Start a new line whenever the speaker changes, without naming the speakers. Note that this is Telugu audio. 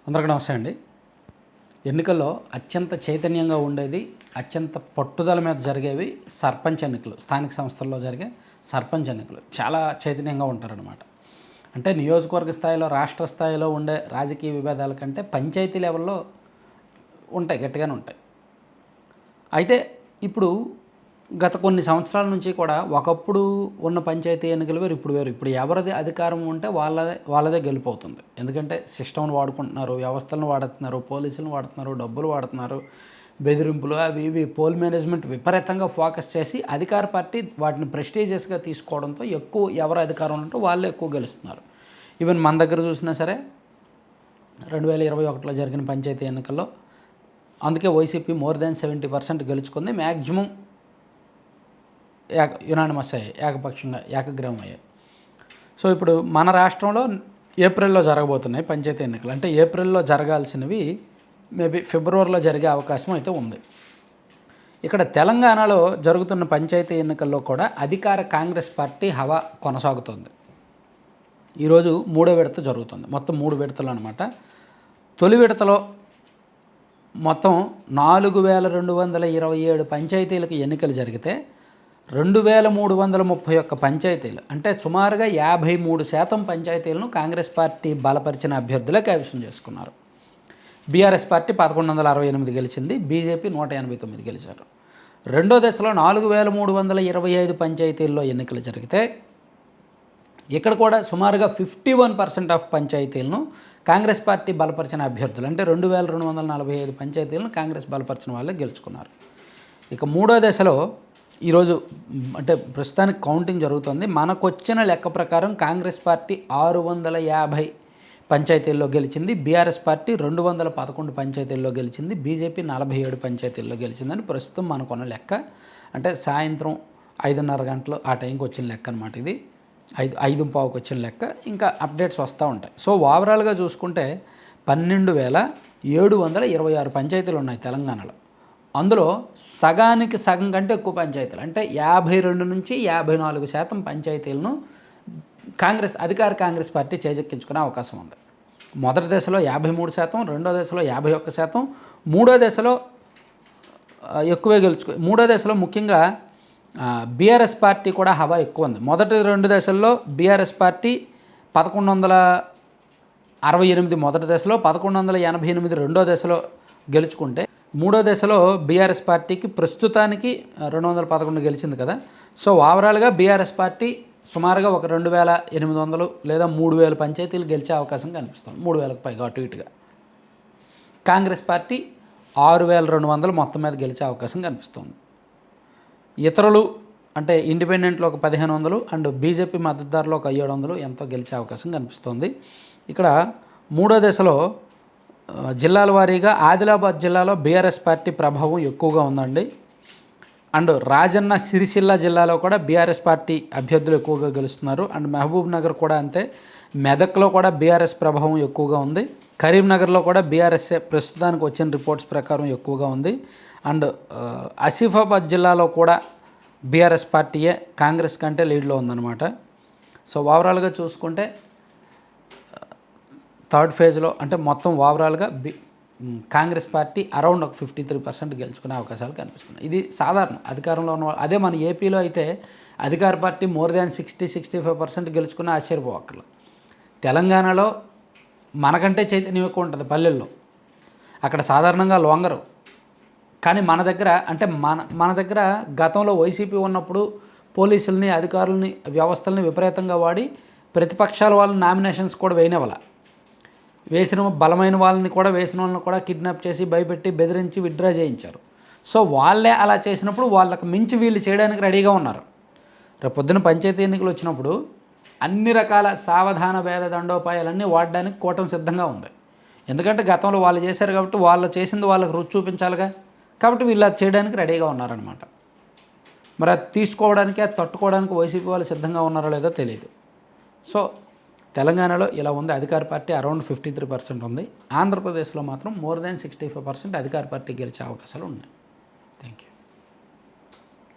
అందరికీ నమస్తే అండి. ఎన్నికల్లో అత్యంత చైతన్యంగా ఉండేది, అత్యంత పట్టుదల మీద జరిగేవి సర్పంచ్ ఎన్నికలు. స్థానిక సంస్థల్లో జరిగే సర్పంచ్ ఎన్నికలు చాలా చైతన్యంగా ఉంటారనమాట. అంటే నియోజకవర్గ స్థాయిలో, రాష్ట్ర స్థాయిలో ఉండే రాజకీయ విభేదాల కంటే పంచాయతీ లెవెల్లో ఉంటాయి, గట్టిగానే ఉంటాయి. అయితే ఇప్పుడు గత కొన్ని సంవత్సరాల నుంచి కూడా ఒకప్పుడు ఉన్న పంచాయతీ ఎన్నికలు వేరు, ఇప్పుడు వేరు. ఇప్పుడు ఎవరిది అధికారం ఉంటే వాళ్ళదే గెలుపవుతుంది. ఎందుకంటే సిస్టమ్ను వాడుకుంటున్నారు, వ్యవస్థలను వాడుతున్నారు, పోలీసులను వాడుతున్నారు, డబ్బులు వాడుతున్నారు, బెదిరింపులు అవి ఇవి. పోల్ మేనేజ్మెంట్ విపరీతంగా ఫోకస్ చేసి అధికార పార్టీ వాటిని ప్రెస్టీజియస్గా తీసుకోవడంతో ఎక్కువ ఎవరు అధికారం ఉంటే వాళ్ళే ఎక్కువ గెలుస్తున్నారు. ఈవెన్ మన దగ్గర చూసినా సరే 2021లో జరిగిన పంచాయతీ ఎన్నికల్లో అందుకే వైసీపీ మోర్ దాన్ 70% గెలుచుకుంది. మ్యాక్సిమం యునానిమస్ అయ్యాయి, ఏకపక్షంగా ఏకగ్రీవం అయ్యాయి. సో ఇప్పుడు మన రాష్ట్రంలో ఏప్రిల్లో జరగబోతున్నాయి పంచాయతీ ఎన్నికలు. అంటే ఏప్రిల్లో జరగాల్సినవి మేబీ ఫిబ్రవరిలో జరిగే అవకాశం అయితే ఉంది. ఇక్కడ తెలంగాణలో జరుగుతున్న పంచాయతీ ఎన్నికల్లో కూడా అధికార కాంగ్రెస్ పార్టీ హవా కొనసాగుతుంది. ఈరోజు 3వ విడత జరుగుతుంది. మొత్తం 3 విడతలు అనమాట. తొలి విడతలో మొత్తం 4227 పంచాయతీలకు ఎన్నికలు జరిగితే 2331 పంచాయతీలు, అంటే సుమారుగా 53% పంచాయతీలను కాంగ్రెస్ పార్టీ బలపరిచిన అభ్యర్థులే కైవసం చేసుకున్నారు. బీఆర్ఎస్ పార్టీ 1168 గెలిచింది, బీజేపీ 189 గెలిచారు. రెండో దశలో 4325 పంచాయతీల్లో ఎన్నికలు జరిగితే ఇక్కడ కూడా సుమారుగా 51% ఆఫ్ పంచాయతీలను కాంగ్రెస్ పార్టీ బలపరిచిన అభ్యర్థులు, అంటే 2245 పంచాయతీలను కాంగ్రెస్ బలపరిచిన వాళ్ళే గెలుచుకున్నారు. ఇక మూడో దశలో ఈరోజు అంటే ప్రస్తుతానికి కౌంటింగ్ జరుగుతుంది. మనకు వచ్చిన లెక్క ప్రకారం కాంగ్రెస్ పార్టీ 650 పంచాయతీల్లో గెలిచింది, బీఆర్ఎస్ పార్టీ 211 పంచాయతీల్లో గెలిచింది, బీజేపీ 47 పంచాయతీల్లో గెలిచిందని ప్రస్తుతం మనకున్న లెక్క. అంటే సాయంత్రం 5:30 గంటలు ఆ టైంకి వచ్చిన లెక్క అనమాట. ఇది 5:15కి వచ్చిన లెక్క. ఇంకా అప్డేట్స్ వస్తూ ఉంటాయి. సో ఓవరాల్గా చూసుకుంటే 12,726 పంచాయతీలు ఉన్నాయి తెలంగాణలో. అందులో సగానికి సగం కంటే ఎక్కువ పంచాయతీలు, అంటే 52 నుంచి 54% పంచాయతీలను అధికార కాంగ్రెస్ పార్టీ చేజెక్కించుకునే అవకాశం ఉంది. మొదటి దశలో 53%, రెండో దశలో 51%, మూడో దశలో ఎక్కువే మూడో దశలో ముఖ్యంగా బీఆర్ఎస్ పార్టీ కూడా హవా ఎక్కువ ఉంది. మొదటి 2 దశల్లో బీఆర్ఎస్ పార్టీ 1168 మొదటి దశలో, 1188 రెండో దశలో గెలుచుకుంటే, మూడో దశలో బీఆర్ఎస్ పార్టీకి ప్రస్తుతానికి 211 గెలిచింది కదా. సో ఓవరాల్గా బీఆర్ఎస్ పార్టీ సుమారుగా ఒక 2800 లేదా 3000 పంచాయతీలు గెలిచే అవకాశం కనిపిస్తుంది. 3000కు పైగా అటు ఇటుగా. కాంగ్రెస్ పార్టీ 6200 మొత్తం మీద గెలిచే అవకాశం కనిపిస్తుంది. ఇతరులు అంటే ఇండిపెండెంట్లో ఒక 1500 అండ్ బీజేపీ మద్దతుదారులు ఒక 700 ఎంతో గెలిచే అవకాశం కనిపిస్తుంది. ఇక్కడ మూడో దశలో జిల్లాల వారీగా ఆదిలాబాద్ జిల్లాలో బీఆర్ఎస్ పార్టీ ప్రభావం ఎక్కువగా ఉందండి. అండ్ రాజన్న సిరిసిల్ల జిల్లాలో కూడా బీఆర్ఎస్ పార్టీ అభ్యర్థులు ఎక్కువగా గెలుస్తున్నారు. అండ్ మహబూబ్ నగర్ కూడా అంతే. మెదక్లో కూడా బీఆర్ఎస్ ప్రభావం ఎక్కువగా ఉంది. కరీంనగర్లో కూడా బీఆర్ఎస్ ప్రస్తుతానికి వచ్చిన రిపోర్ట్స్ ప్రకారం ఎక్కువగా ఉంది. అండ్ ఆసిఫాబాద్ జిల్లాలో కూడా బీఆర్ఎస్ పార్టీయే కాంగ్రెస్ కంటే లీడ్లో ఉందన్నమాట. సో ఓవరాల్గా చూసుకుంటే థర్డ్ ఫేజ్లో అంటే మొత్తం ఓవరాల్గా కాంగ్రెస్ పార్టీ అరౌండ్ ఒక 53% గెలుచుకునే అవకాశాలు కనిపిస్తున్నాయి. ఇది సాధారణ అధికారంలో ఉన్న అదే మన ఏపీలో అయితే అధికార పార్టీ మోర్ దాన్ 60-65% గెలుచుకున్న ఆశ్చర్యపోవక్కర్లేదు. తెలంగాణలో మనకంటే చైతన్యం ఎక్కువ ఉంటుంది పల్లెల్లో. అక్కడ సాధారణంగా లొంగరు. కానీ మన దగ్గర అంటే మన దగ్గర గతంలో వైసీపీ ఉన్నప్పుడు పోలీసుల్ని, అధికారులని, వ్యవస్థల్ని విపరీతంగా వాడి ప్రతిపక్షాల వాళ్ళని నామినేషన్స్ కూడా వేసిన బలమైన వాళ్ళని కూడా వేసిన వాళ్ళని కూడా కిడ్నాప్ చేసి భయపెట్టి బెదిరించి విత్డ్రా చేయించారు. సో వాళ్ళే అలా చేసినప్పుడు వాళ్ళకి మించి వీళ్ళు చేయడానికి రెడీగా ఉన్నారు. రేపు పొద్దున పంచాయతీ ఎన్నికలు వచ్చినప్పుడు అన్ని రకాల సావధాన భేద దండోపాయాలన్నీ వాడడానికి కూటమి సిద్ధంగా ఉంది. ఎందుకంటే గతంలో వాళ్ళు చేశారు కాబట్టి వాళ్ళు చేసింది వాళ్ళకి రుచి చూపించాలిగా. కాబట్టి వీళ్ళు అది చేయడానికి రెడీగా ఉన్నారనమాట. మరి అది తీసుకోవడానికి, అది తట్టుకోవడానికి వైసీపీ వాళ్ళు సిద్ధంగా ఉన్నారో లేదో తెలియదు. సో తెలంగాణలో ఇలా ఉంది. అధికార పార్టీ అరౌండ్ 53% ఉంది. ఆంధ్రప్రదేశ్లో మాత్రం మోర్ దాన్ 65% అధికార పార్టీ గెలిచే అవకాశాలు ఉన్నాయి. Thank you.